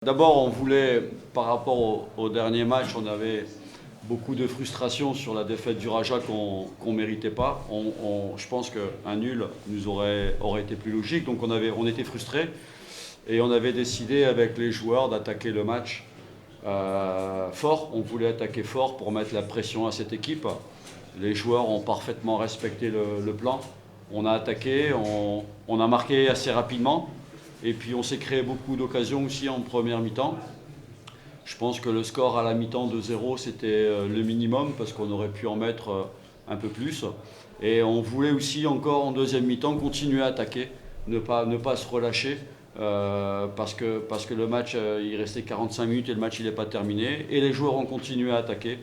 D'abord, on voulait, par rapport au dernier match, on avait beaucoup de frustration sur la défaite du Raja qu'on ne méritait pas. Je pense qu'un nul aurait été plus logique, donc on était frustrés et on avait décidé avec les joueurs d'attaquer le match fort. On voulait attaquer fort pour mettre la pression à cette équipe. Les joueurs ont parfaitement respecté le plan. On a attaqué, on a marqué assez rapidement. Et puis on s'est créé beaucoup d'occasions aussi en première mi-temps. Je pense que le score à la mi-temps de 0, c'était le minimum parce qu'on aurait pu en mettre un peu plus. Et on voulait aussi encore en deuxième mi-temps continuer à attaquer, ne pas se relâcher parce que le match, il restait 45 minutes et le match il n'est pas terminé. Et les joueurs ont continué à attaquer.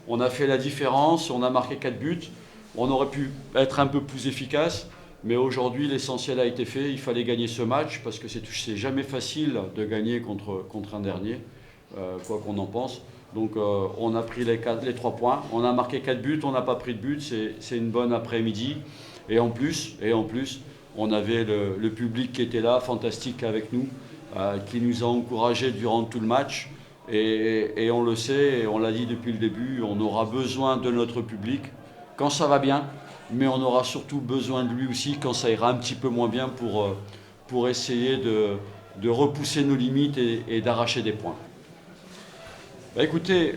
On a fait la différence, on a marqué 4 buts. On aurait pu être un peu plus efficace. Mais aujourd'hui, l'essentiel a été fait. Il fallait gagner ce match parce que c'est jamais facile de gagner contre un dernier, quoi qu'on en pense. Donc on a pris les 3 points. On a marqué 4 buts, on n'a pas pris de but. C'est une bonne après-midi. Et en plus, on avait le public qui était là, fantastique avec nous, qui nous a encouragés durant tout le match. Et on le sait, et on l'a dit depuis le début, on aura besoin de notre public quand ça va bien, mais on aura surtout besoin de lui aussi quand ça ira un petit peu moins bien pour essayer de repousser nos limites et d'arracher des points. Bah écoutez,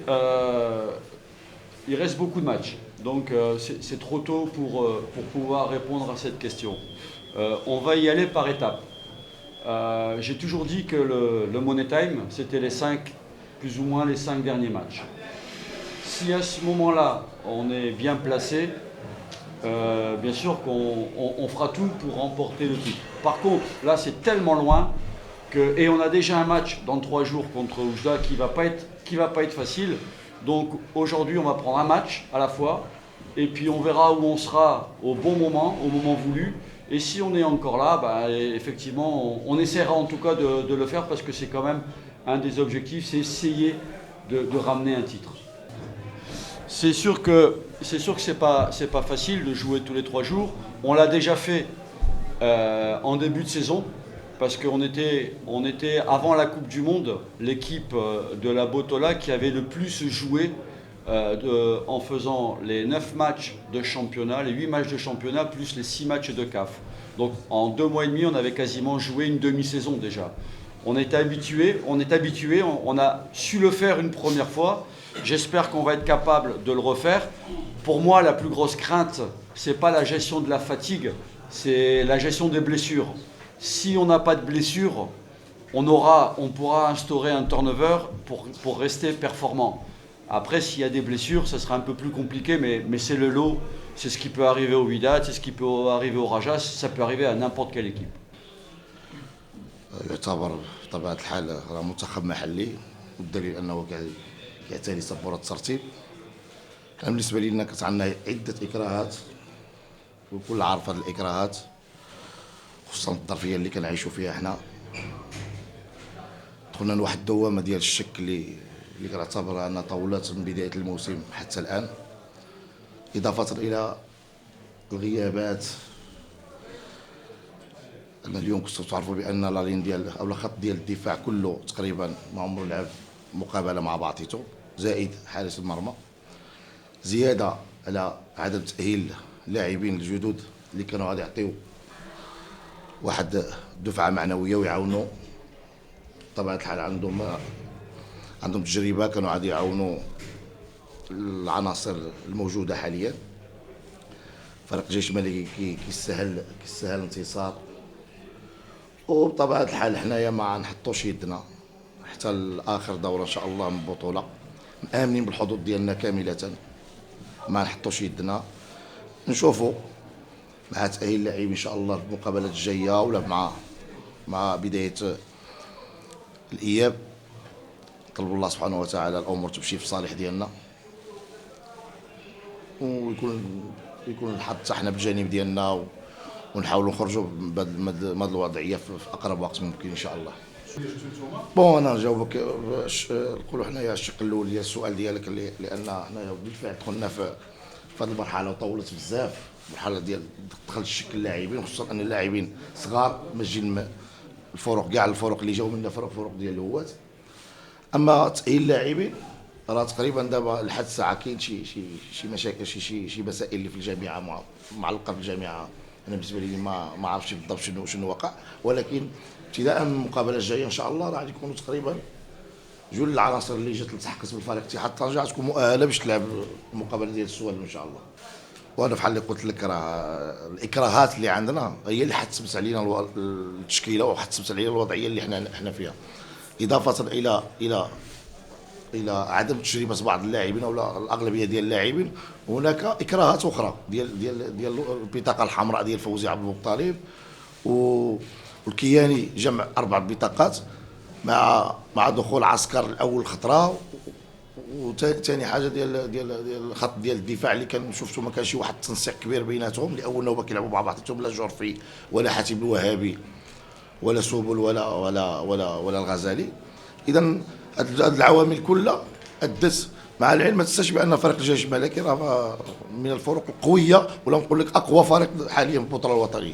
il reste beaucoup de matchs, donc c'est trop tôt pour pouvoir répondre à cette question. On va y aller par étapes. J'ai toujours dit que le Money Time, c'était plus ou moins les 5 derniers matchs. Si à ce moment-là, on est bien placé, bien sûr qu'on fera tout pour remporter le titre. Par contre, là, c'est tellement loin et on a déjà un match dans 3 jours contre Oujda qui va pas être facile. Donc aujourd'hui, on va prendre un match à la fois et puis on verra où on sera au bon moment, au moment voulu. Et si on est encore là, bah, effectivement, on essaiera en tout cas de le faire parce que c'est quand même un des objectifs, c'est essayer de ramener un titre. C'est sûr que c'est pas facile de jouer tous les 3 jours. On l'a déjà fait en début de saison parce qu'on était avant la Coupe du Monde l'équipe de la Botola qui avait le plus joué en faisant les 9 matchs de championnat, les 8 matchs de championnat plus les 6 matchs de CAF. Donc en 2 mois et demi, on avait quasiment joué une demi-saison déjà. On est habitué, on a su le faire une première fois. J'espère qu'on va être capable de le refaire. Pour moi, la plus grosse crainte, ce n'est pas la gestion de la fatigue, c'est la gestion des blessures. Si on n'a pas de blessures, on pourra instaurer un turnover pour rester performant. Après, s'il y a des blessures, ça sera un peu plus compliqué, mais c'est le lot. C'est ce qui peut arriver au Wydad, c'est ce qui peut arriver au Raja, ça peut arriver à n'importe quelle équipe. يعتبر بطبيعة الحال راه منتخب محلي والدليل أنه كيعتري سبورة الترتيب. كان بالنسبة لنا كانت عندنا عدة إكراهات والكل عارف هذه الإكراهات خصوصا الظرفية اللي كنعيشوا فيها حنا. دخلنا لواحد الدوامة ديال الشك اللي كنعتبرها أنها طولت من بداية الموسم حتى الآن، إضافة إلى الغيابات. أنا اليوم كنتو تعرفوا بأن لا لين ديال أو الخط ديال الدفاع كله تقريبا ما عمره لعب مقابلة مع بعضيتو، زائد حارس المرمى، زيادة على عدم تأهيل اللاعبين الجدد اللي كانوا غادي يعطيو واحد دفعة معنوية ويعاونوا. بطبيعة الحال عندهم تجربة، كانوا غادي يعاونوا العناصر الموجودة حاليا. فريق جيش ملكي كيستاهل انتصار، وبطبيعة الحال حنايا ما نحطوش يدنا حتى لآخر دورة إن شاء الله من البطولة، مآمنين بالحظوظ ديالنا كاملة، ما نحطوش يدنا، نشوفوا مع تأهيل اللاعبين إن شاء الله في المقابلات الجاية ولا مع بداية الإياب. نطلبوا الله سبحانه وتعالى الأمور تمشي في صالح ديالنا ويكون الحظ تاعنا بالجانب ديالنا ونحاولوا نخرجوا من هذه الوضعيه في اقرب وقت ممكن ان شاء الله. بون انا نجاوبك نقولوا حنايا الشق الاول ديال السؤال ديالك لان حنايا بالفعل دخلنا في هذه المرحله وطولت بزاف، المرحله ديال دخل الشك اللاعبين، خصوصا ان اللاعبين صغار ماشيين الفرق كاع الفرق اللي جاو منا فرق ديال الهوات. اما تاهيل اللاعبين راه تقريبا دابا لحد الساعه كاين شي مشاكل شي مسائل اللي في الجامعه معلقه في الجامعه. انا بالنسبه لي ما عرفتش بالضبط شنو وقع، ولكن ابتداء من المقابله الجايه ان شاء الله راه غادي يكونوا تقريبا جوج العناصر اللي جات تلتحقت بالفريق اتحاد طنجة تكون مؤهله باش تلعب المقابله ديال السوال ان شاء الله. وانا بحال اللي قلت لك راه الاكراهات اللي عندنا هي اللي حتسبت علينا التشكيله وحتسبت علينا الوضعيه اللي حنا فيها، اضافه الى عدم تجربه بعض اللاعبين او الاغلبيه ديال اللاعبين. هناك اكراهات اخرى ديال البطاقه الحمراء ديال فوزي عبد المطلب والكياني جمع 4 بطاقات مع دخول عسكر الاول خطره. وثاني حاجه ديال الخط ديال الدفاع اللي كان شفتوا ما كانش شي واحد التنسيق كبير بيناتهم، لاول نوبه كيلعبوا مع بعضهم، لا جورفي ولا حاتم الوهابي ولا سوبل ولا الغزالي. اذا هاد العوامل كلها ادت، مع العلم ما تنساش بان فريق الجيش الملكي راه من الفرق القويه، ولا نقول لك اقوى فريق حاليا في البطوله الوطنيه.